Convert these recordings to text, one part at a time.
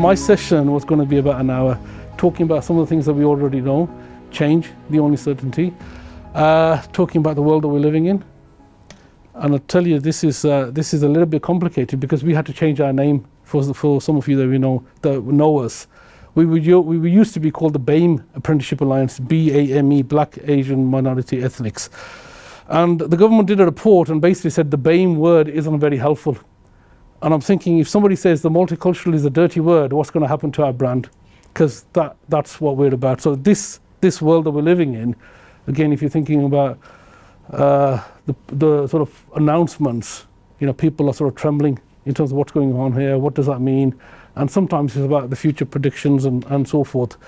my session was going to be about an hour, talking about some of the things that we already know, change, the only certainty, talking about the world that we're living in. And I'll tell you, this is a little bit complicated because we had to change our name for some of you that know us. We used to be called the BAME Apprenticeship Alliance, BAME, Black, Asian, Minority, Ethnics. And the government did a report and basically said the BAME word isn't very helpful. And I'm thinking, if somebody says the multicultural is a dirty word, what's going to happen to our brand? Because that's what we're about. So this world that we're living in, again, if you're thinking about the sort of announcements, people are sort of trembling in terms of what's going on here, what does that mean? And sometimes it's about the future predictions and so forth.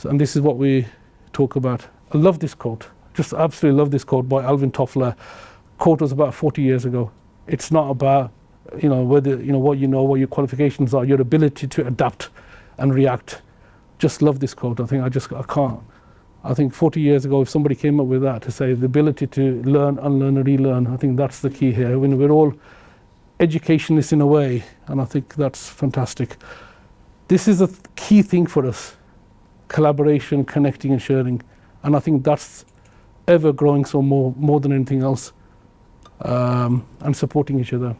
And this is what we talk about. I love this quote. Just absolutely love this quote by Alvin Toffler. Quote was about 40 years ago. It's not about whether what your qualifications are, your ability to adapt and react. Just love this quote. I can't. I think 40 years ago, if somebody came up with that, to say the ability to learn, unlearn, and relearn, I think that's the key here. When we're all educationalists in a way, and I think that's fantastic. This is a key thing for us: collaboration, connecting, and sharing. And I think that's ever growing so more than anything else, and supporting each other.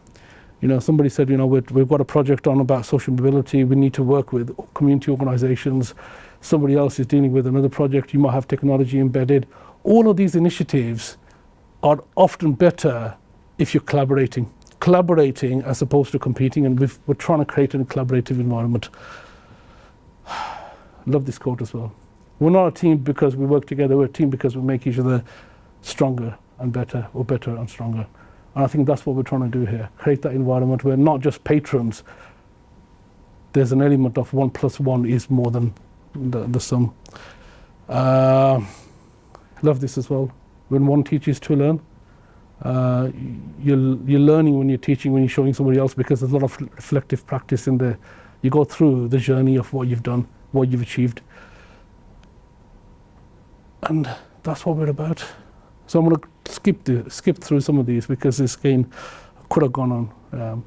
Somebody said, we've got a project on about social mobility. We need to work with community organizations. Somebody else is dealing with another project. You might have technology embedded. All of these initiatives are often better if you're collaborating as opposed to competing, and we're trying to create a collaborative environment. Love this quote as well. We're not a team because we work together, we're a team because we make each other stronger and better, or better and stronger. And I think that's what we're trying to do here, create that environment where not just patrons, there's an element of 1 + 1 is more than the sum. Love this as well. When one teaches to learn, you're learning when you're teaching, when you're showing somebody else, because there's a lot of reflective practice in there. You go through the journey of what you've done, what you've achieved. And that's what we're about. So I'm going to skip through some of these because this game could have gone on.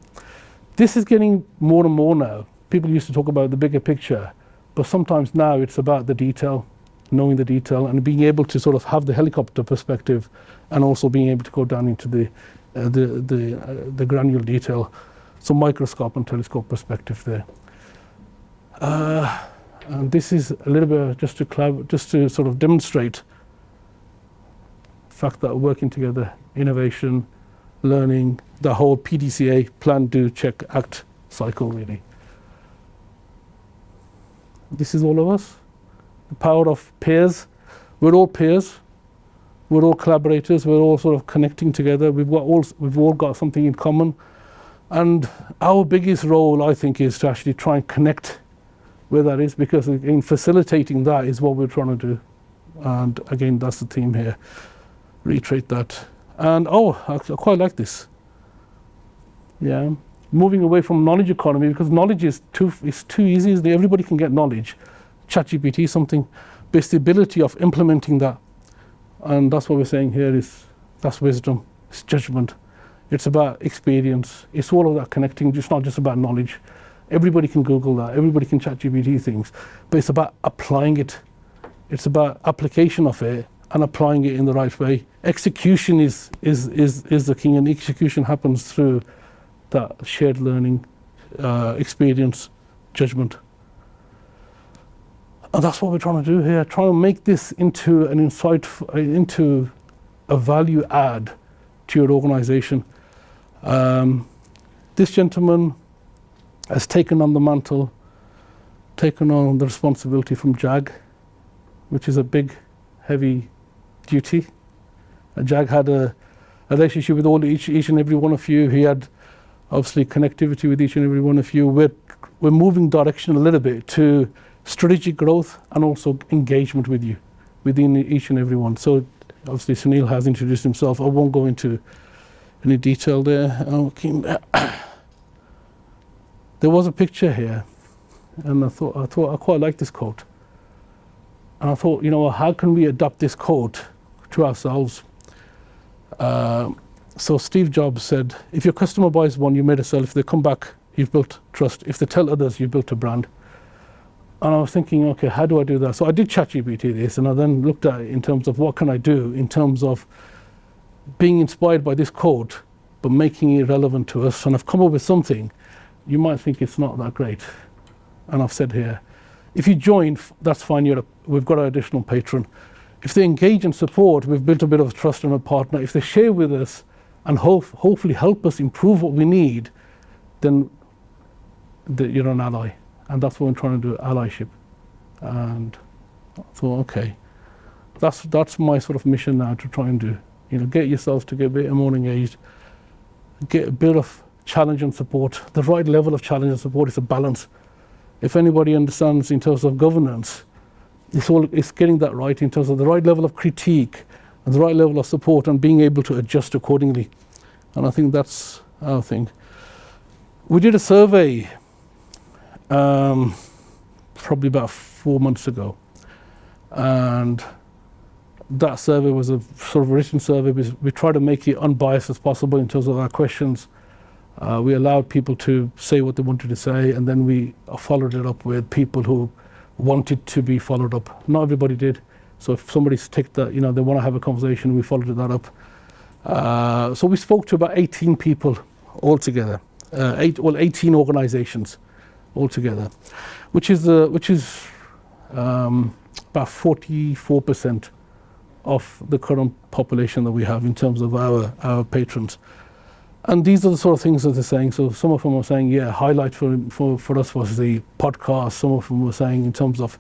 This is getting more and more now. People used to talk about the bigger picture, but sometimes now it's about the detail, knowing the detail, and being able to sort of have the helicopter perspective, and also being able to go down into the granular detail. So microscope and telescope perspective there. And this is a little bit just to sort of demonstrate the fact that working together, innovation, learning, the whole PDCA, plan, do, check, act cycle really. This is all of us. The power of peers. We're all peers. We're all collaborators. We're all sort of connecting together. We've all got something in common. And our biggest role, I think, is to actually try and connect where that is, because in facilitating that is what we're trying to do. And again, that's the theme here. Reiterate that. And I quite like this. Yeah, moving away from knowledge economy, because knowledge is too easy. Everybody can get knowledge. ChatGPT, something, but it's the ability of implementing that. And that's what we're saying here that's wisdom, it's judgment. It's about experience. It's all of that connecting. It's not just about knowledge. Everybody can Google that. Everybody can ChatGPT things, but it's about applying it. It's about application of it and applying it in the right way. Execution is the king, and execution happens through that shared learning, experience, judgment. And that's what we're trying to do here. Trying to make this into an insight, into a value add to your organization. This gentleman has taken on the mantle, taken on the responsibility from JAG, which is a big, heavy duty. JAG had a relationship with each and every one of you. He had obviously connectivity with each and every one of you. We're moving direction a little bit to strategic growth and also engagement with you, within each and every one. So obviously Sunil has introduced himself. I won't go into any detail there. There was a picture here, and I thought I quite like this quote. And I thought, how can we adapt this quote to ourselves? So Steve Jobs said, if your customer buys one, you made a sale. If they come back, you've built trust. If they tell others, you've built a brand. And I was thinking, okay, how do I do that? So I did ChatGPT this, and I then looked at it in terms of what can I do in terms of being inspired by this quote, but making it relevant to us. And I've come up with something. You might think it's not that great. And I've said here, if you join, that's fine. We've got an additional patron. If they engage and support, we've built a bit of trust in a partner. If they share with us and hopefully help us improve what we need, then you're an ally. And that's what I'm trying to do, allyship. And I thought, okay, that's my sort of mission now, to try and do. Get yourselves to get a bit more engaged, get a bit of challenge and support. The right level of challenge and support is a balance. If anybody understands in terms of governance, it's getting that right in terms of the right level of critique and the right level of support and being able to adjust accordingly. And I think that's our thing. We did a survey probably about 4 months ago, and that survey was a sort of written survey. We tried to make it unbiased as possible in terms of our questions. We allowed people to say what they wanted to say, and then we followed it up with people who wanted to be followed up. Not everybody did. So if somebody's ticked that, they want to have a conversation, we followed that up. So we spoke to about 18 people altogether, 18 organizations altogether, which is about 44% of the current population that we have in terms of our patrons. And these are the sort of things that they're saying. So some of them are saying, yeah, highlight for us was the podcast. Some of them were saying in terms of,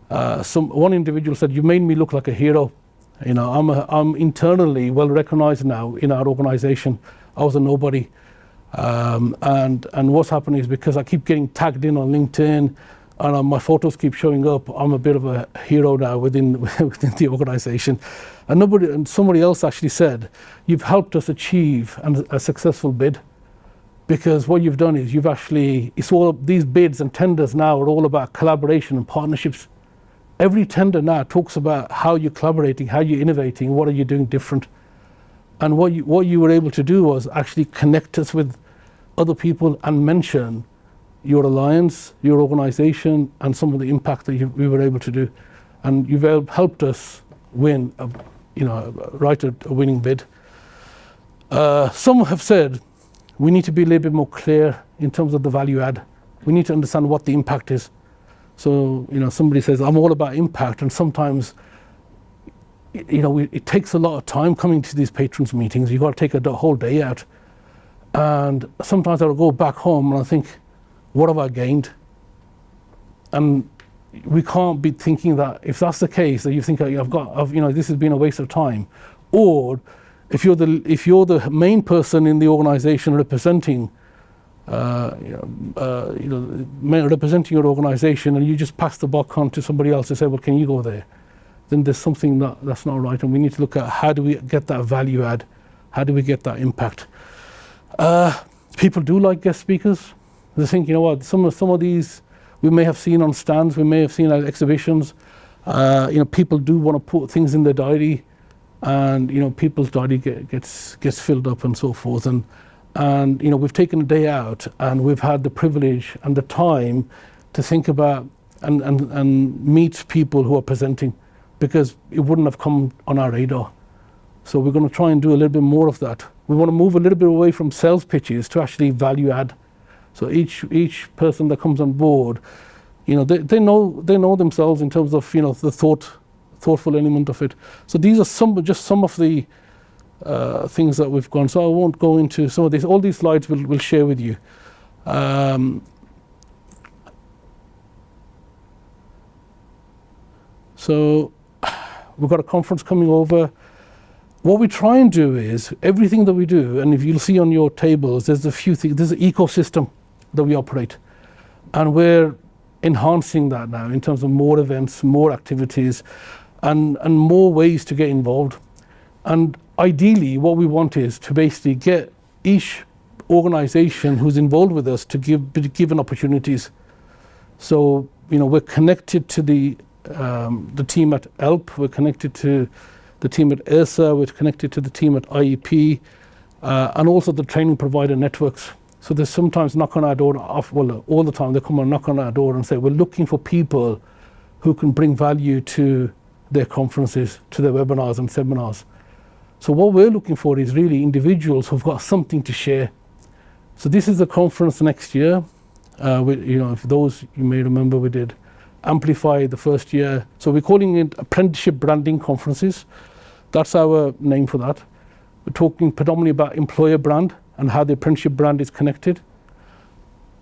one individual said, you made me look like a hero. I'm internally well recognized now in our organization. I was a nobody. And what's happening is because I keep getting tagged in on LinkedIn and my photos keep showing up, I'm a bit of a hero now within the organization. And somebody else actually said, you've helped us achieve a successful bid, because what you've done is it's all these bids and tenders now are all about collaboration and partnerships. Every tender now talks about how you're collaborating, how you're innovating, what are you doing different. And what you were able to do was actually connect us with other people and mention your alliance, your organization, and some of the impact that we were able to do. And you've helped us win, write a winning bid. Some have said we need to be a little bit more clear in terms of the value add. We need to understand what the impact is. So, somebody says, I'm all about impact, and sometimes it takes a lot of time coming to these patrons meetings. You've got to take a whole day out. And sometimes I'll go back home and I think, what have I gained? And we can't be thinking that if that's the case, that you think this has been a waste of time. Or if you're the main person in the organization representing representing your organization, and you just pass the buck on to somebody else to say, well, can you go there? Then there's something that's not right, and we need to look at how do we get that value add, how do we get that impact. People do like guest speakers. They think, some of these we may have seen on stands, we may have seen at exhibitions. People do want to put things in their diary, and people's diary gets filled up and so forth. And we've taken a day out, and we've had the privilege and the time to think about and meet people who are presenting, because it wouldn't have come on our radar. So we're going to try and do a little bit more of that. We want to move a little bit away from sales pitches to actually value add. So each person that comes on board, they know themselves in terms of the thoughtful element of it. So these are some of the things that we've gone. So I won't go into some of these. All these slides we'll share with you. So we've got a conference coming over. What we try and do is everything that we do, and if you'll see on your tables, there's a few things. There's an ecosystem that we operate, and we're enhancing that now in terms of more events, more activities, and more ways to get involved. And ideally, what we want is to basically get each organization who's involved with us to be given opportunities. So we're connected to the team at ELP, we're connected to the team at ERSA, we're connected to the team at IEP, and also the training provider networks. So they sometimes knock on our door, all the time they come and knock on our door and say, we're looking for people who can bring value to their conferences, to their webinars and seminars. So what we're looking for is really individuals who've got something to share. So this is the conference next year. For those you may remember, we did Amplify the first year. So we're calling it Apprenticeship Branding Conferences. That's our name for that. We're talking predominantly about employer brand and how the apprenticeship brand is connected.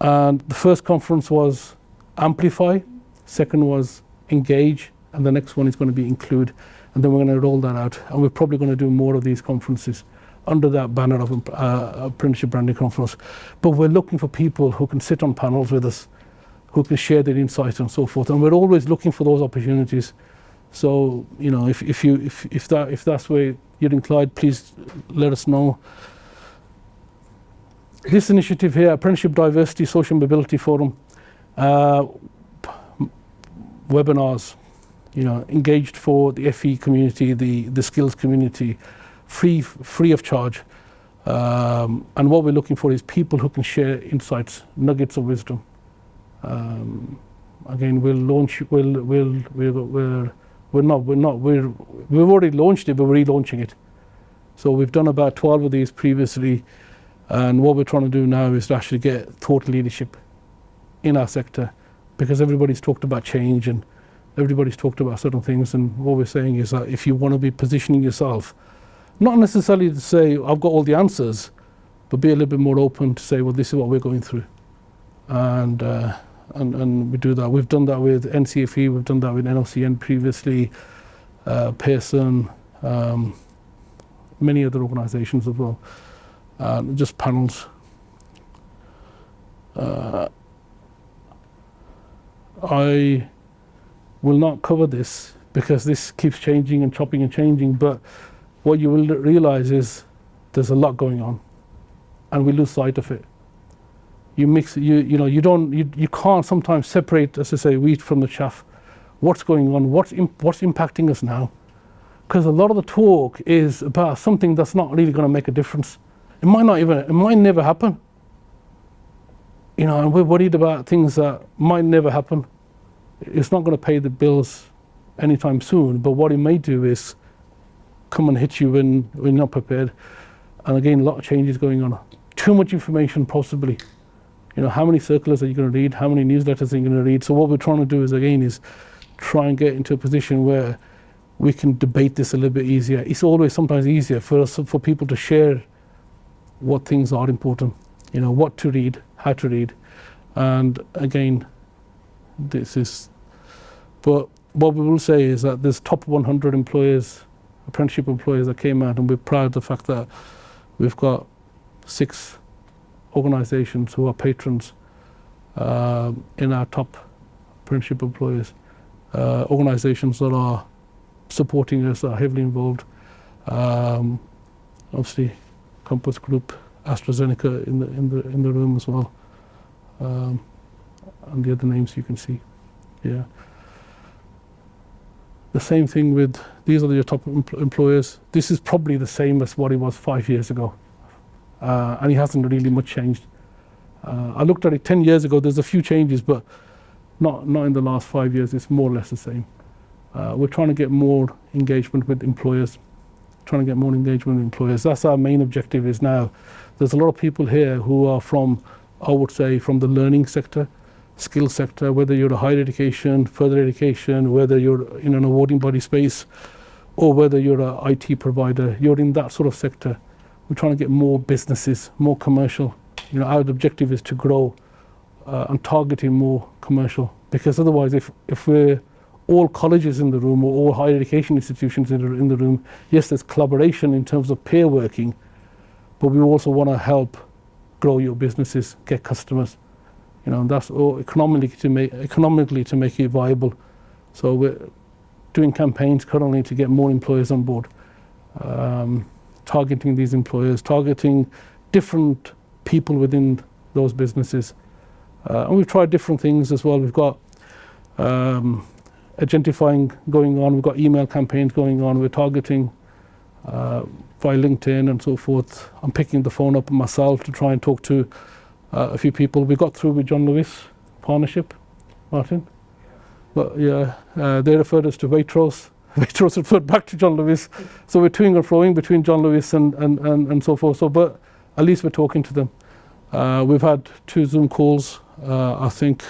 And the first conference was Amplify, second was Engage, and the next one is going to be Include. And then we're going to roll that out. And we're probably going to do more of these conferences under that banner of Apprenticeship Branding Conference. But we're looking for people who can sit on panels with us, who can share their insights and so forth. And we're always looking for those opportunities. So, if that's where you're inclined, please let us know. This initiative here, Apprenticeship Diversity Social Mobility Forum, webinars, engaged for the FE community, the skills community, free of charge. And what we're looking for is people who can share insights, nuggets of wisdom. Again, we'll launch. We've already launched it, but we're relaunching it. So we've done about 12 of these previously, and what we're trying to do now is to actually get thought leadership in our sector, because everybody's talked about change and everybody's talked about certain things. And what we're saying is that if you want to be positioning yourself, not necessarily to say I've got all the answers, but be a little bit more open to say, well, this is what we're going through, and we do that. We've done that with NCFE, we've done that with NLCN previously, Pearson, many other organisations as well, just panels. I will not cover this because this keeps changing and chopping and changing, but what you will realise is there's a lot going on, and we lose sight of it. You mix, you can't sometimes separate, as I say, wheat from the chaff. What's going on? What's impacting us now? Because a lot of the talk is about something that's not really going to make a difference. It might never happen. And we're worried about things that might never happen. It's not going to pay the bills anytime soon, but what it may do is come and hit you when you're not prepared. And again, a lot of changes going on. Too much information, possibly. How many circulars are you going to read? How many newsletters are you going to read? So what we're trying to do is try and get into a position where we can debate this a little bit easier. It's always sometimes easier for people to share what things are important, what to read, how to read. And again, but what we will say is that there's top 100 employers, apprenticeship employers that came out, and we're proud of the fact that we've got 6 organisations who are patrons in our top apprenticeship employers, organisations that are supporting us, are heavily involved. Obviously, Compass Group, AstraZeneca in the room as well, and the other names you can see. Yeah. The same thing with, these are your top employers. This is probably the same as what it was 5 years ago. And it hasn't really much changed. I looked at it 10 years ago, there's a few changes, but not in the last 5 years, it's more or less the same. We're trying to get more engagement with employers, That's our main objective is now. There's a lot of people here who are from, I would say, from the learning sector, skill sector, whether you're a higher education, further education, whether you're in an awarding body space, or whether you're an IT provider, you're in that sort of sector. We're trying to get more businesses, more commercial. Our objective is to grow and targeting more commercial, because otherwise if we're all colleges in the room or all higher education institutions in the room, yes, there's collaboration in terms of peer working, but we also want to help grow your businesses, get customers. That's all economically to make it viable. So we're doing campaigns currently to get more employers on board, targeting these employers, targeting different people within those businesses. And we've tried different things as well. We've got identifying going on, we've got email campaigns going on, we're targeting via LinkedIn and so forth. I'm picking the phone up myself to try and talk to a few people. We got through with John Lewis partnership, Martin. But yeah, they referred us to Waitrose. Waitrose referred back to John Lewis. So we're toing and froing between John Lewis and so forth. So, but at least we're talking to them. We've had 2 Zoom calls. I think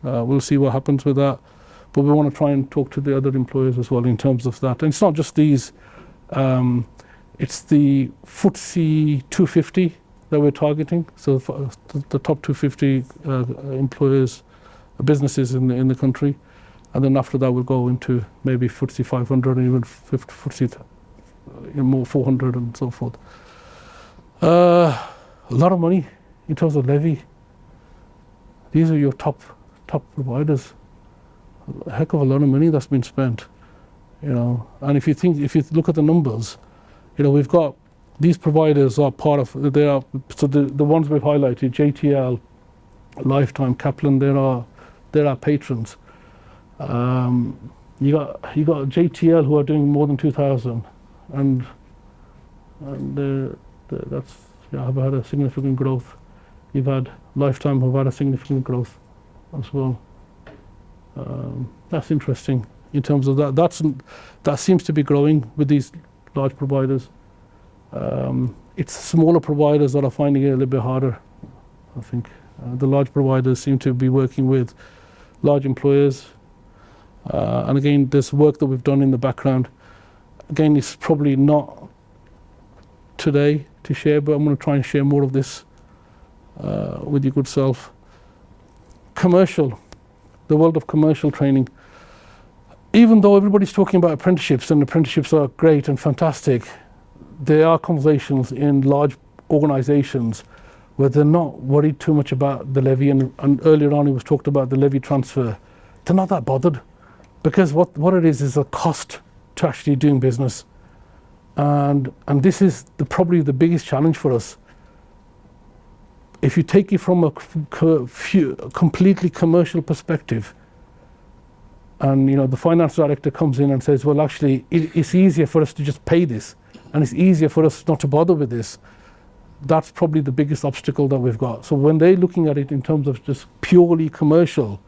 we'll see what happens with that. But we want to try and talk to the other employers as well in terms of that. And it's not just these. It's the FTSE 250 that we're targeting. So the top 250 employers, businesses in the country. And then after that, we'll go into maybe FTSE 500 and even FTSE more 400 and so forth. A lot of money in terms of levy. These are your top providers. A heck of a lot of money that's been spent, you know. And if you look at the numbers, you know, we've got these providers are part of. They are so the ones we've highlighted: JTL, Lifetime, Kaplan. They're our patrons. You got JTL who are doing more than 2,000, and that's have had a significant growth. You've had Lifetime who've had a significant growth as well. That's interesting in terms of that. That seems to be growing with these large providers. It's smaller providers that are finding it a little bit harder, I think. The large providers seem to be working with large employers. And again, this work that we've done in the background, again, it's probably not today to share, but I'm going to try and share more of this with your good self. Commercial, the world of commercial training. Even though everybody's talking about apprenticeships, and apprenticeships are great and fantastic, there are conversations in large organizations where they're not worried too much about the levy, and earlier on it was talked about the levy transfer. They're not that bothered, because what it is a cost to actually doing business. And this is probably the biggest challenge for us. If you take it from a completely commercial perspective, and you know the finance director comes in and says, well, actually it's easier for us to just pay this, and it's easier for us not to bother with this. That's probably the biggest obstacle that we've got. So when they're looking at it in terms of just purely commercial,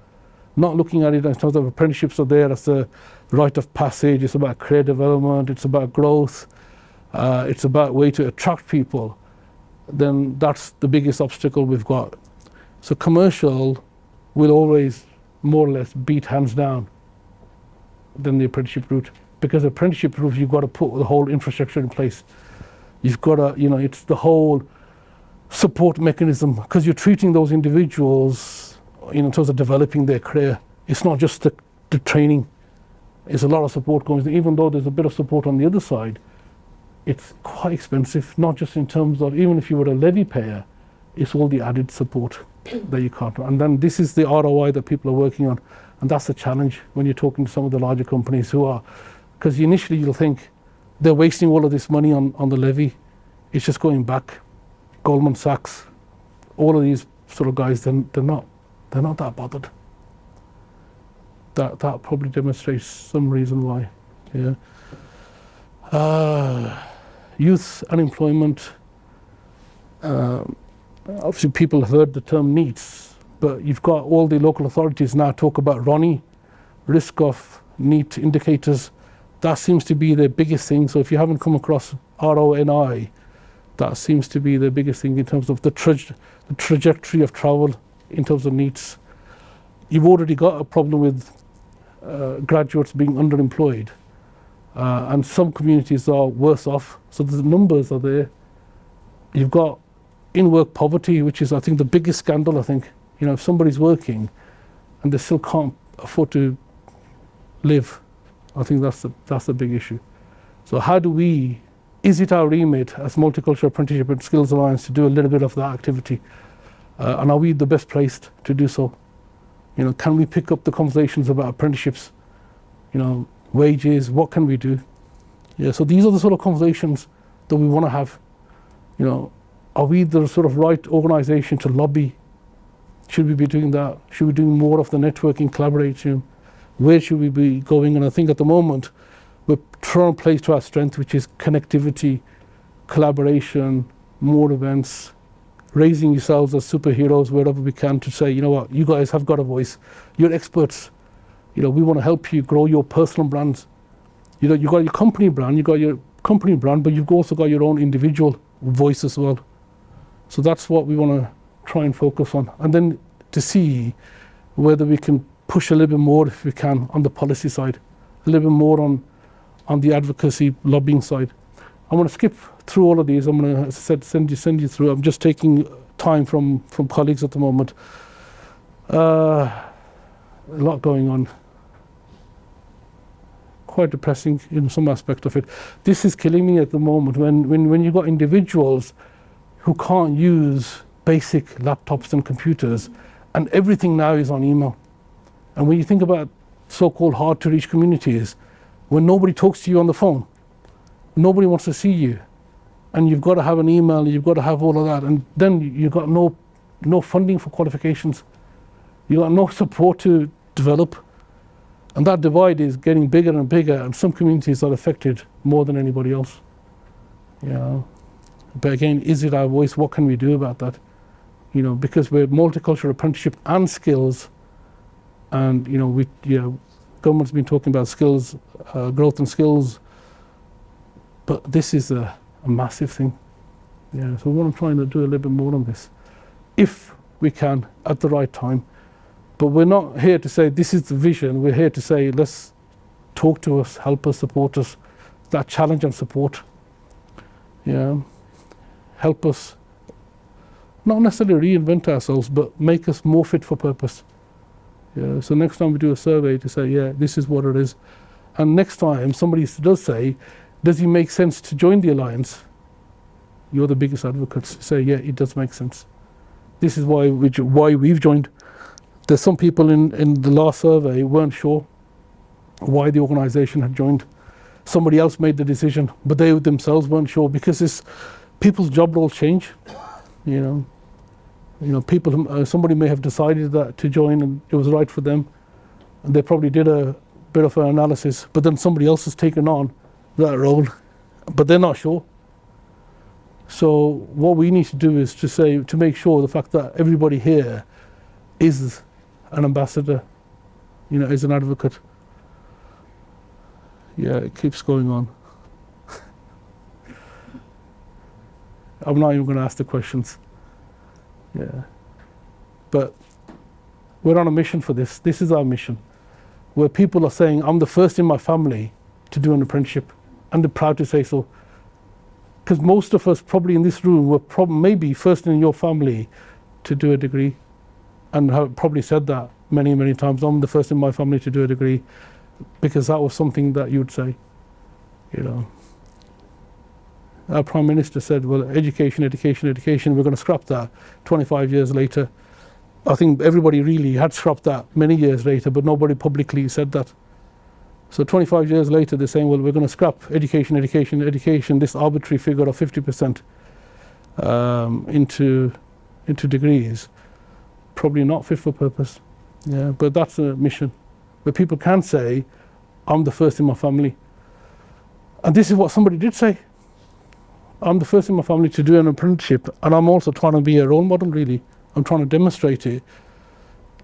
not looking at it in terms of apprenticeships are there as a rite of passage, it's about career development, it's about growth, it's about a way to attract people, then that's the biggest obstacle we've got. So commercial will always more or less beat hands down than the apprenticeship route, because the apprenticeship route, you've got to put the whole infrastructure in place. You've got to, you know, it's the whole support mechanism, because you're treating those individuals, you know, in terms of developing their career. It's not just the training. It's a lot of support going, even though there's a bit of support on the other side, it's quite expensive, not just in terms of, even if you were a levy payer, it's all the added support that you can't. And then this is the ROI that people are working on. And that's the challenge when you're talking to some of the larger companies who are, because initially you'll think they're wasting all of this money on the levy. It's just going back. Goldman Sachs, all of these sort of guys, they're not that bothered. That probably demonstrates some reason why. Yeah. Youth unemployment. Obviously people have heard the term NEETs, but you've got all the local authorities now talk about RONI, risk of NEET indicators. That seems to be the biggest thing. So if you haven't come across RONI, that seems to be the biggest thing in terms of the trajectory of travel in terms of NEETs. You've already got a problem with graduates being underemployed, and some communities are worse off. So the numbers are there. You've got in-work poverty, which is, I think, the biggest scandal. I think, you know, if somebody's working and they still can't afford to live, I think that's the big issue. So how do we, is it our remit as Multicultural Apprenticeship and Skills Alliance to do a little bit of that activity? And are we the best placed to do so? You know, can we pick up the conversations about apprenticeships, you know, wages, what can we do? Yeah, so these are the sort of conversations that we want to have. You know, are we the sort of right organization to lobby? Should we be doing that? Should we be doing more of the networking, collaboration? Where should we be going? And I think at the moment, we're trying to play to our strength, which is connectivity, collaboration, more events, raising yourselves as superheroes wherever we can to say, you know what, you guys have got a voice. You're experts. You know, we want to help you grow your personal brands. You know, you've got your company brand, but you've also got your own individual voice as well. So that's what we want to try and focus on. And then to see whether we can push a little bit more, if we can, on the policy side, a little bit more on the advocacy lobbying side. I'm going to skip through all of these. I'm going to, as I said, send you through. I'm just taking time from colleagues at the moment. A lot going on. Quite depressing in some aspect of it. This is killing me at the moment when you've got individuals who can't use basic laptops and computers, and everything now is on email. And when you think about so-called hard to reach communities, when nobody talks to you on the phone, nobody wants to see you, and you've got to have an email, you've got to have all of that, and then you've got no funding for qualifications. You've got no support to develop. And that divide is getting bigger and bigger, and some communities are affected more than anybody else. You know, but again, is it our voice? What can we do about that? You know, because we're multicultural apprenticeship and skills, and you know, government's been talking about skills, growth and skills, but this is a massive thing. Yeah, so we want to try and do a little bit more on this, if we can, at the right time. But we're not here to say this is the vision. We're here to say, let's talk to us, help us, support us. That challenge and support. Yeah, help us not necessarily reinvent ourselves, but make us more fit for purpose. Yeah, so next time we do a survey to say, yeah, this is what it is. And next time somebody does say, does it make sense to join the alliance? You're the biggest advocates. Say, yeah, it does make sense. This is why we've joined. There's some people in the last survey who weren't sure why the organisation had joined. Somebody else made the decision, but they themselves weren't sure, because people's job roles change. You know, people. Somebody may have decided that to join and it was right for them, and they probably did a bit of an analysis. But then somebody else has taken on that role, but they're not sure. So what we need to do is to make sure the fact that everybody here is an ambassador, you know, is an advocate. Yeah, it keeps going on. I'm not even going to ask the questions. Yeah. But we're on a mission for this. This is our mission, where people are saying, I'm the first in my family to do an apprenticeship, and they're proud to say so. Because most of us probably in this room were maybe first in your family to do a degree, and have probably said that many, many times. I'm the first in my family to do a degree, because that was something that you'd say, you know. Our Prime Minister said, well, education, education, education, we're going to scrap that 25 years later. I think everybody really had scrapped that many years later, but nobody publicly said that. So 25 years later, they're saying, well, we're going to scrap education, education, education, this arbitrary figure of 50% into degrees. Probably not fit for purpose. Yeah, but that's a mission where people can say, I'm the first in my family. And this is what somebody did say. I'm the first in my family to do an apprenticeship, and I'm also trying to be a role model, really. I'm trying to demonstrate it,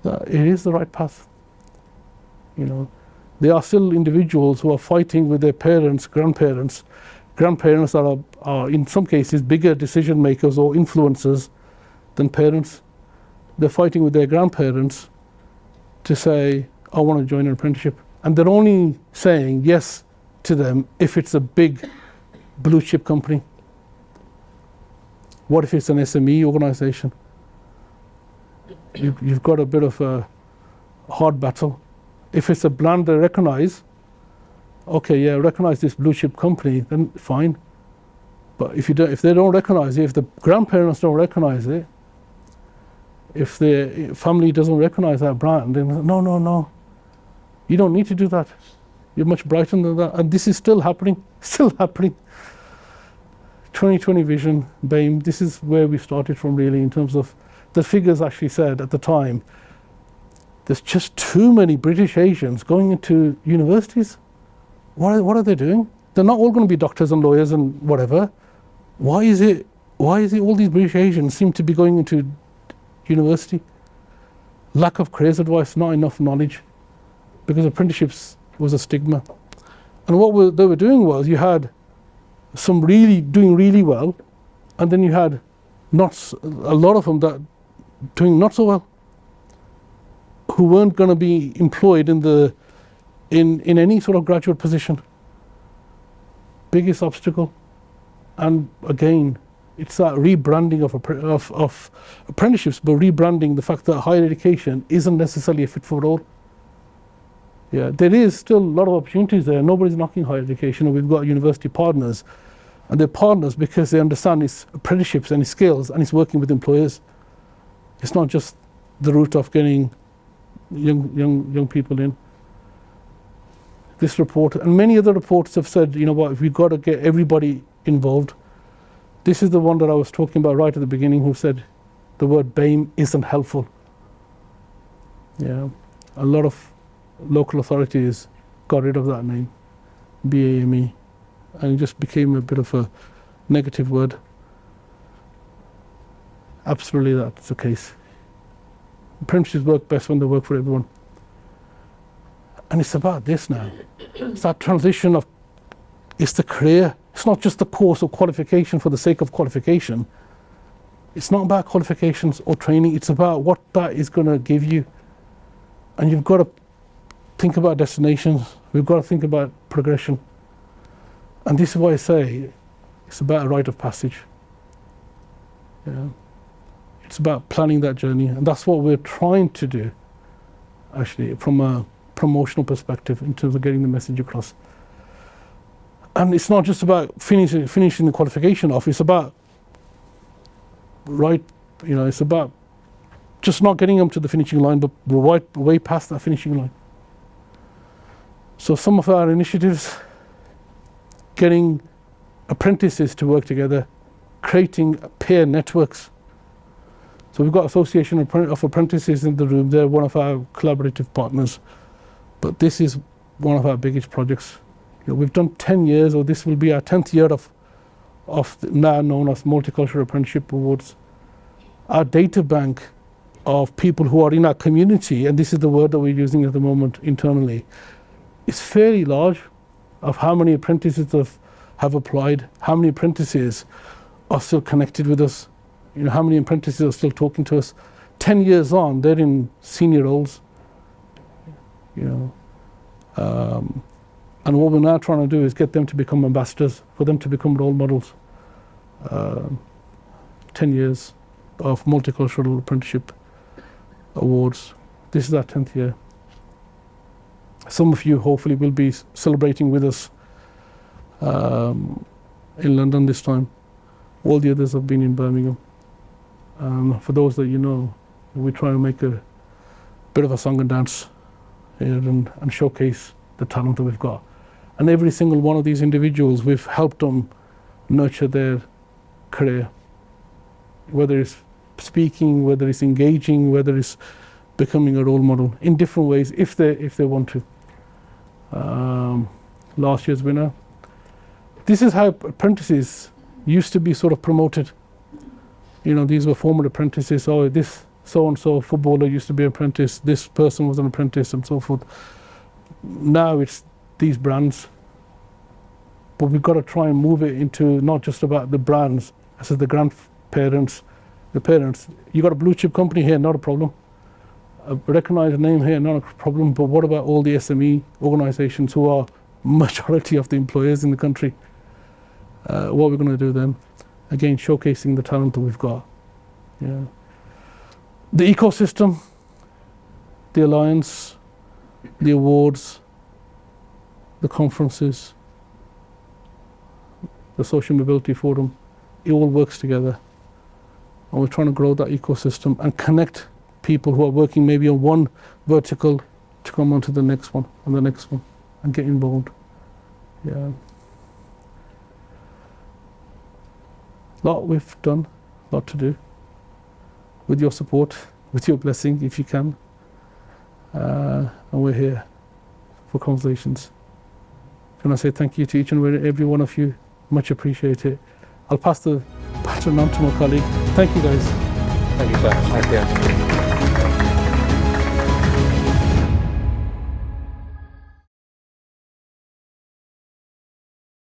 that it is the right path. You know, there are still individuals who are fighting with their parents, grandparents that are in some cases bigger decision makers or influencers than parents. They're fighting with their grandparents to say, I want to join an apprenticeship. And they're only saying yes to them if it's a big blue chip company. What if it's an SME organisation? You've got a bit of a hard battle. If it's a brand they recognise, okay, yeah, recognise this blue chip company, then fine. But if they don't recognise it, if the grandparents don't recognise it, if the family doesn't recognise that brand, then no, you don't need to do that. You're much brighter than that. And this is still happening, 2020 vision, BAME, this is where we started from, really, in terms of the figures actually said at the time, there's just too many British Asians going into universities. What are they doing? They're not all going to be doctors and lawyers and whatever. Why is it why is it all these British Asians seem to be going into university? Lack of careers advice, not enough knowledge, because apprenticeships was a stigma. And what they were doing was, you had some really doing really well, and then you had a lot of them that doing not so well, who weren't going to be employed in any sort of graduate position. Biggest obstacle. And again, it's that rebranding of apprenticeships, but rebranding the fact that higher education isn't necessarily a fit for all. Yeah, there is still a lot of opportunities there. Nobody's knocking higher education. We've got university partners, and they're partners because they understand its apprenticeships and its skills, and it's working with employers. It's not just the route of getting young people in. This report and many other reports have said, you know what, if we've got to get everybody involved. This is the one that I was talking about right at the beginning, who said the word BAME isn't helpful. Yeah, a lot of local authorities got rid of that name, BAME, and it just became a bit of a negative word. Absolutely, that's the case. Apprenticeships work best when they work for everyone. And it's about this now. It's that transition of, it's the career. It's not just the course or qualification for the sake of qualification. It's not about qualifications or training. It's about what that is going to give you. And you've got to think about destinations. We've got to think about progression. And this is why I say it's about a rite of passage. Yeah. It's about planning that journey. And that's what we're trying to do, actually, from a promotional perspective, in terms of getting the message across. And it's not just about finishing the qualification off. It's about it's about just not getting them to the finishing line, but right way past that finishing line. So some of our initiatives, getting apprentices to work together, creating peer networks. So we've got Association of Apprentices in the room. They're one of our collaborative partners. But this is one of our biggest projects. You know, we've done 10 years, or this will be our 10th year of now known as Multicultural Apprenticeship Awards. Our data bank of people who are in our community, and this is the word that we're using at the moment internally, is fairly large, of how many apprentices have applied, how many apprentices are still connected with us, you know, how many apprentices are still talking to us. 10 years on, they're in senior roles. You know, and what we're now trying to do is get them to become ambassadors, for them to become role models. 10 years of Multicultural Apprenticeship Awards. This is our 10th year. Some of you hopefully will be celebrating with us in London this time. All the others have been in Birmingham. For those that you know, we try to make a bit of a song and dance here and showcase the talent that we've got. And every single one of these individuals, we've helped them nurture their career, whether it's speaking, whether it's engaging, whether it's becoming a role model in different ways, if they want to. Last year's winner. This is how apprentices used to be sort of promoted. You know, these were former apprentices. Oh, this so-and-so footballer used to be an apprentice, this person was an apprentice, and so forth. Now it's these brands. But we've got to try and move it into not just about the brands, as the grandparents, the parents. You got a blue chip company here, not a problem. A recognized name here, not a problem. But what about all the SME organizations who are majority of the employers in the country? What are we going to do then? Again, showcasing the talent that we've got. Yeah. The ecosystem, the alliance, the awards, the conferences, the social mobility forum, it all works together. And we're trying to grow that ecosystem and connect people who are working maybe on one vertical to come on to the next one and the next one and get involved. Yeah. Lot we've done, lot to do. With your support, with your blessing, if you can. And we're here for conversations. Can I say thank you to each and every one of you? Much appreciated. I'll pass the pass it on to my colleague. Thank you, guys. Thank you, sir. Thank you.